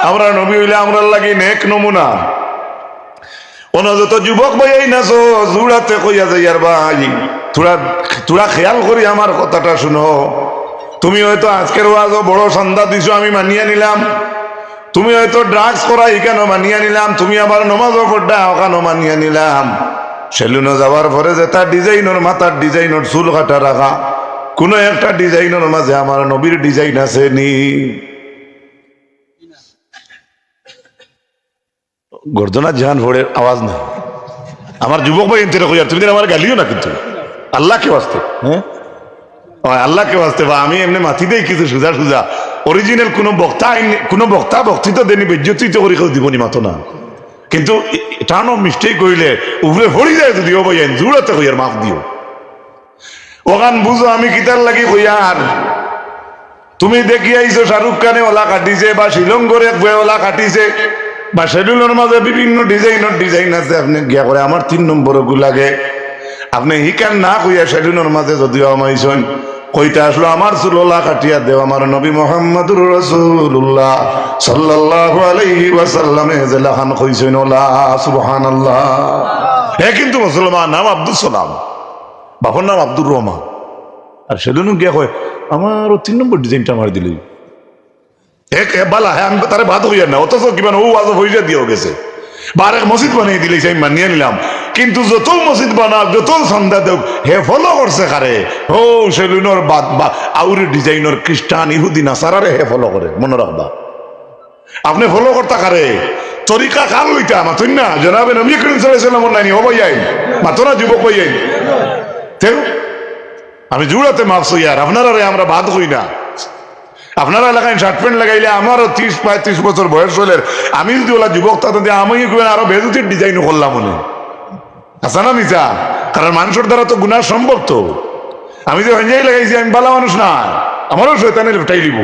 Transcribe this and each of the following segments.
আমরা নবী হইলে আমরা লাগি নেক নমুনা। যত যুবক ভাই এই নাচো জুড়াতে কইয়া যাই আর ভাই তোরা খেয়াল করি আমার কথাটা শুনো। তুমি হয়তো আজকের ওয়াজও বড় সন্ধ্যা দিছো, আমি মানিয়ে নিলাম। তুমি হয়তো ড্রাগস করা এখানে মানিয়ে নিলাম, তুমি আবার নমাজও পড়া ওখানে মানিয়ে নিলাম। সেলুনে যাওয়ার পরে যে তার ডিজাইনের মাথার ডিজাইনের চুল কাটা রাখা, কোন একটা ডিজাইনের মাঝে আমার নবীর ডিজাইন আছে নি? গর্দনা জাহান ভোরের আওয়াজ নাই। আমার যুবক ভাই ইন্তেরা কই আর তুমি আমার গালিও না, কিন্তু আল্লাহকে বাঁচতে, হ্যাঁ আল্লাহকে বাঁচতে বা আমি এমনি মাথি দেই কিছু সুজা সুজা অরিজিনাল কোনো বক্তা বক্তৃতা দেনি বেজ্জতিত করে কেউ দিবনি মাতো না। কিন্তু টানো মিস্টেক করিলে উপরে ভরি যায় যদি ও ভাই জুড়াতে কইয়ার মাফ দিও। ওখান বুঝো আমি কিতার লাগি কইয়ার। তুমি দেখি আইছো শাহরুখ খানে ওলা কাটিছে বা শিলঙ্গরে ওলা কাটিছে বা শেডিউলের মাঝে বিভিন্ন ডিজাইন আছে, আপনি গিয়া করে আমার 3 নম্বর লাগে আপনি হিকান না কইয়া শেডিউলের মাঝে যদিও আমাইছেন কইতে আসলো আমার চুলোলা কাটিয়া দেও আমার নবী মুহাম্মদুর রাসূলুল্লাহ সাল্লাল্লাহু আলাইহি ওয়াসাল্লামে জেলাখান কইছেন ওলা সুবহানাল্লাহ। হে কিন্তু মুসলমান নাম আব্দুল সালাম, বাবার নাম আব্দুর রহমান, আর সেদিনও গিয়া কয় আমারও 3 নম্বর ডিজাইনটা আমার দিলি এক বালা। হ্যাঁ আমি তারে বাদ হইয়া না, অথচ কিমান ও আজ হইয়া দিয়েও গেছে বা আরেক মসজিদ বানিয়ে দিলে আমি মানিয়ে নিলাম। কিন্তু যত মসজিদ বানাক যত সন্ধ্যা দেখ হে ফলো করছে কারে? ও সেলুনের বাদ বা আউরি ডিজাইনের খ্রিস্টান ইহুদি নাসারারে হে ফলো করে। মনে রাখবা আপনি ফলো করতে কারে? তরিকা কার লইতা মাতুন না জনাবে নবী করিম সাল্লাল্লাহু আলাইহি ওয়াসাল্লাম নাই ও ভাইয়াই মাতো না যুবক ভাইয়াই। আমি জুড়াতে মাফ ইয়ার আপনারা আমরা বাদ হই না। আপনারা এলাকায় শার্ট প্যান্ট লাগাইলে আমারও 30-35 বছর বয়স হলে আমি যদি ওলা যুবক তাদের আমি আরো বেজুতির ডিজাইনও করলাম মনে আসা না মিছা, কারণ মানুষের দ্বারা তো গুনাহ সম্ভব। তো আমি যে হঞ্জাই লাগাইছি আমি বালা মানুষ না, আমারও শয়তানের উঠাই লিব।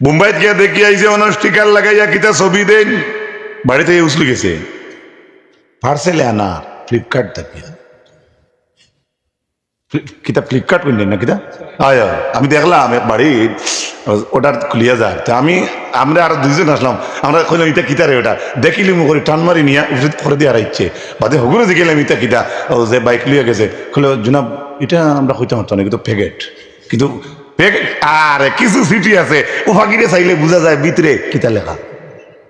মুম্বাইত গিয়া দেখি আইছে মানুষ টিকার লাগাইয়া কিতা ছবি দেন বাড়িতে উসলি গেছে পার্সেলে আনা ফ্লিপকার্ট থেকে কিতা ফ্লিপকার্ট কিনলেন না কিতা? হয় আমি দেখলাম এক বাড়ি ওটা খুলিয়া যায়। তা আমরা আরো 2 জন আসলাম, আমরা কইলাম ইটা কিতা রে? ওটা দেখিলি মুখ করে টান মারি নিয়ে করে দিয়ে আর ইচ্ছে বাদে হগুলো দেখিলাম ইটা কিতা। ও যে বাইক লিয়ে গেছে কইল জনাব এটা আমরা কইতে পারতাম না, কিন্তু প্যাকেট কিন্তু প্যাকেট আর কিছু সিটি আছে ও ফাঁকিরে চাইলে বোঝা যায় ভিতরে কিতা লেখা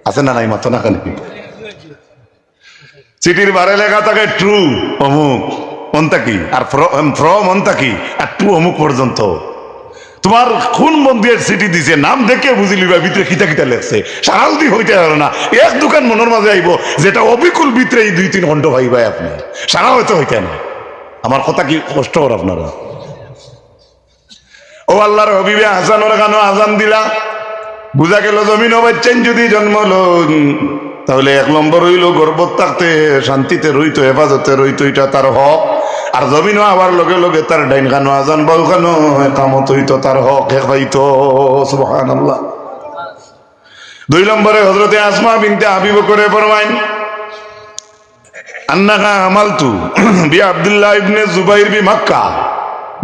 আছে না নাই মাত্র না খালি সিটির বারে লেখা থাকে ট্রু অমুক অন্তাকি আর ফ্রম অন্তাকি আর টু অমুক পর্যন্ত। তোমার কোন মন্দির সিটি দিছে নাম দেখে বুঝিলি বা ভিতরে কিতা কিতা লেখছে সারা যদি হইতে পারো না। এক দোকান মনের মাঝে আইব যেটা অবিকুল ভিতরে এই 2-3 ঘন্টা ভাই আপনি সারা হয়তো হইতে না। আমার কথা কি কষ্ট কর আপনারা? ও আল্লাহর হবিবে হাসানোর গানো আজান দিলা বুঝা গেল জমিন বাচ্চান যদি জন্ম তাহলে 1 নম্বর হইল গর্ভত থাকতে শান্তিতে রইতো হেফাজতে রইতো, এটা তার হক। আর জমিনও আবার লগে লগে তার ডাইন খানো আজান বাউ খানো কামত হইতো তার হক হে পাইতো সুবহানাল্লাহ। 2 নম্বরে হযরতে আসমা বিনতে আবি বকর ফরমাইন আন্নাহা আমালতু বি আব্দুল্লাহ ইবনে জুবাইর বি মক্কা।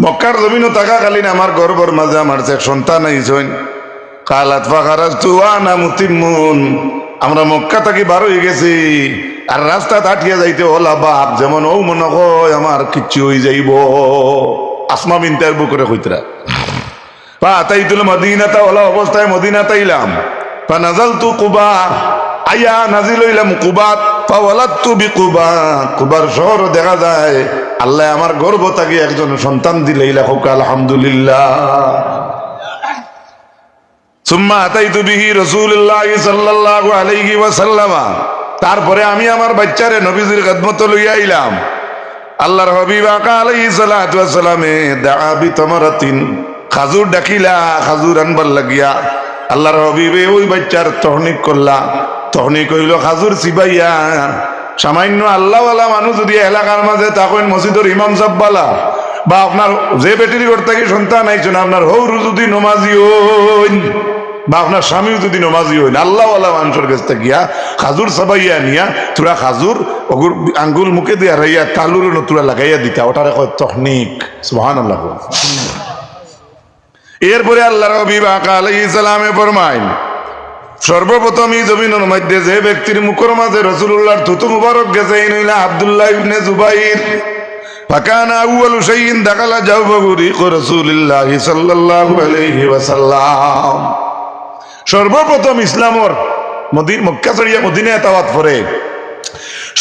মক্কার জমিনও থাকাকালীন আমার গর্ভের মাঝে আমার যে সন্তান আইছেন কালাত ফাখারাজতু ওয়া আনা মুতিম্মুন। আমরা মক্কা থেকে বার হয়ে গেছি আর রাস্তা আটিয়া যাইতে ওলা বাপ যেমন ও মনে হয় আমার কিচ্ছু হয়ে যাইব। আসমা বিনতে আবু করে কইতরা পা তাইতুল মদিনাতা ওলা অবস্থায় মদিনা তাইলাম পা নাজালতু কুবা আইয়া নাজিল হইলাম কুবাত পা ওয়ালাদতু বিকুবা। কুবার শহর দেখা যায় আল্লাহ আমার গর্ভ থেকে একজন সন্তান দিলেইলা হোক আলহামদুলিল্লাহ। সুম্মা আতাইতু বিহি রাসূলুল্লাহ সাল্লাল্লাহু আলাইহি ওয়াসাল্লাম। তারপরে আমি আমার বাচ্চারে নবীজির খিদমতে লইয়া আইলাম। আল্লাহর হাবিব আলাইহিস সালাতু ওয়াস সালামে দাআ বি তামারাতিন খাজুর ডাকিলা খাজুর আনবার লাগিয়া আল্লাহর হাবিবে ওই বাচ্চার তহনিক করলা। তহনিক হইল খাজুর চিবাইয়া। সামান্য আল্লাহওয়ালা মানুষ যদি এলাকার মাঝে তখন মসজিদের ইমাম সাহেবওয়ালা বা আপনার যে বেটির ঘর থেকে সন্তান আইছেন আপনার হৌরু যদি নমাজি হইন বা আপনার স্বামীও যদি নমাজি হইন আল্লাহওয়ালা মানুষের কাছ থেকে গিয়া খাজুর চাবাইয়া নিয়া তুরা খাজুর অগুর আঙ্গুল মুখে দিয়া রাইয়া তালুর নতুরা লাগাইয়া দিতা ওটারে কয় তহনিক। সুবহানাল্লাহ। এরপরে আল্লাহর হাবিব আলাইহিস সালামে ফরমাইন, সর্বপ্রথম এই জমিনের মধ্যে যে ব্যক্তির মুখের মাঝে রাসূলুল্লাহর থুতু মুবারক গেছে এই হইল আব্দুল্লাহ ইবনে জুবাইর। ফাকানা আউয়ালু শাইইন দাখালা জাওফাহু রিকু রাসূলিল্লাহ সাল্লাল্লাহু আলাইহি ওয়াসাল্লাম। সর্বপ্রথম ইসলামর মক্কা ছাড়িয়া মদিনায় তাওয়াত পরে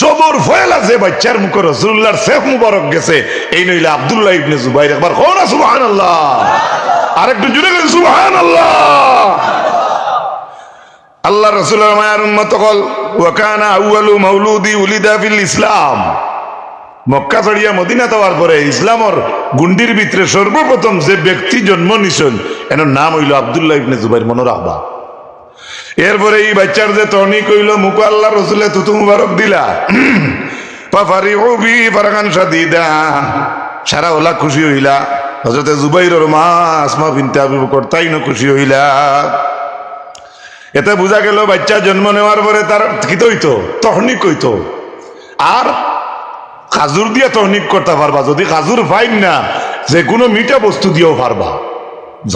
সবর ফয়লা যে বাচ্চার মুখে রাসূলুল্লাহর সেফ মুবারক গেছে এই নইলে আব্দুল্লাহ ইবনে জুবাইর। একবার কোন সুবহানাল্লাহ, আরেকটু জোরে বলেন সুবহানাল্লাহ। আল্লাহ রাসূলের মায়ার উম্মত হল ওয়া কানা আউয়ালু মাউলুদি উলিদা ফিল ইসলাম। মক্কা ছাড়িয়া মদিনা যাওয়ার পরে ইসলামর গুন্ডির ভিতরে সর্বপ্রথম যে ব্যক্তি জন্ম নিছেন এর নাম হইল আব্দুল্লাহ ইবনে জুবাইর, মনে রাখবা। এরপরে এই বাচ্চার যে তনি কইল মুখ আল্লাহ রসুলের থুতু মুবারক দিলা, ফাফারিহু বি ফারহান শাদীদা, সারা ওলা খুশি হইলা। হযরতে জুবাইরের মা আসমা বিনতে আবু বকর তাই না খুশি হইলা। এতে বোঝা গেল বাচ্চা জন্ম নেওয়ার পরে তার কি হইতো, তহনিক হইতো। আর খাজুর দিয়ে তহনিক করতে পারবা, যদি খাজুর পাইন না যে কোনো মিঠা বস্তু দিয়েও পারবা।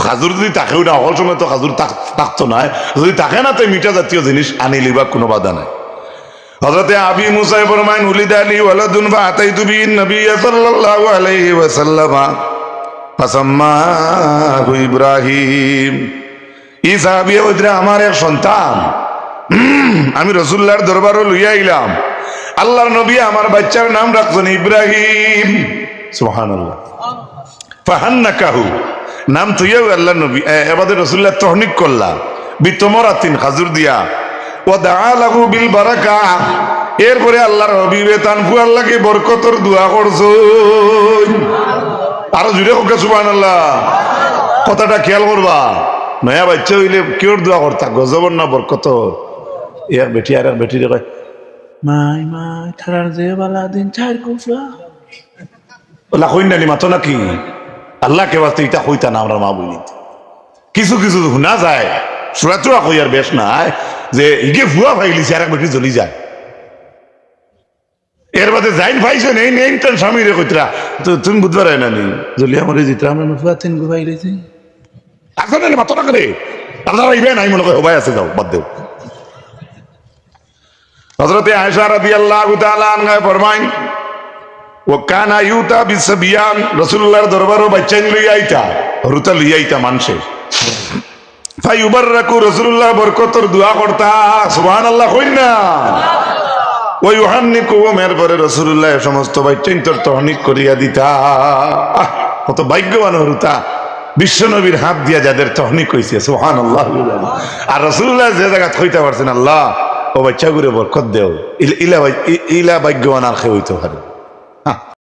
খাজুর যদি তাকেও না, অল সময় তো খাজুর থাকতো না, যদি থাকে না তো মিঠা জাতীয় জিনিস আনিলি বা কোনো বাধা নাই। হযরতে আবি মুসা ফরমায়েন উলিদা আলী ওয়ালাদুন ফাআতাইতু বিন নবী সাল্লাল্লাহু আলাইহি ওয়াসাল্লাম ফাসাম্মাহু ইব্রাহিম। এই সাহাবী ওইটা আমার এক সন্তান, আমি রাসূলুল্লাহর দরবারে লইয়া আইলাম, আল্লাহর নবী আমার বাচ্চার নাম রাখছেন ইব্রাহিম। সুবহানাল্লাহ। ফাহান্নাকাহু, নাম তুইও আল্লাহ নবী এবারে রাসূলুল্লাহ তহনিক করলা বিতমরাতিন খাজুর দিয়া। ওয়া দাআ লাহু বিল বারাকা, এরপরে আল্লাহর হাবিবে তানফু আল্লাহকে বরকতের দোয়া করছেন। আরো জুড়ে হোক সুবহানাল্লাহ। কথাটা খেয়াল করবা, নয়া বাচ্চা হইলে কেউ দোয়া করতা গজবর না বরকত। ইয়ার বেটি আর বেটি কয় মাই মাই থারার যে বালা দিন চার কুফা ওলা কইন নানি মাতো নাকি আল্লাহকে বাস্তে এটা কইতা না। আমরা মা বলি কিছু কিছু শোনা যায়, সুরাচুরা কই আর বেশ নাই যে ইগে ভুয়া ভাইলিছে আর এক বেটি জ্বলি যায়। এর বাদে যাইন ভাইছে নেই নেই তার স্বামী রে কইতরা তো তুমি বুঝবার হয় না নি জ্বলিয়া মরে জিতরা আমরা নুফা তিন গো ভাইলিছে আসলে না মাতো না করে আপনারা ইবে নাই মনে করে ভাই আছে, যাও বাদ দেও। হযরতে আয়েশা রাদিয়াল্লাহু তাআলা আনহা ফরমায় ও কানা ইউতা বিসবিয়ান, রাসূলুল্লাহর দরবারে বাচ্চা লইয়া আইতা, হরুতা লইয়া আইতা মানুষে। ফায়ুবাররাকু, রাসূলুল্লাহ বরকতের দোয়া করতা। সুবহানাল্লাহ কইন না। ওই ইউহান্নিকু, এর পরে রাসূলুল্লাহ সমস্ত বাচ্চা ইন্তর তহনিক করিয়া দিতা। কত ভাগ্যবান হরুতা, বিশ্ব নবীর হাত দিয়া যাদের তহনিক হইছে। সুবহানাল্লাহ। আর রাসূলুল্লাহ যে জায়গা কইতে পারছেন আল্লাহ ও বাচ্চা গুলো বরকত দেও, ইলা ভাগ্যবান আর কেউ হইতে পারে।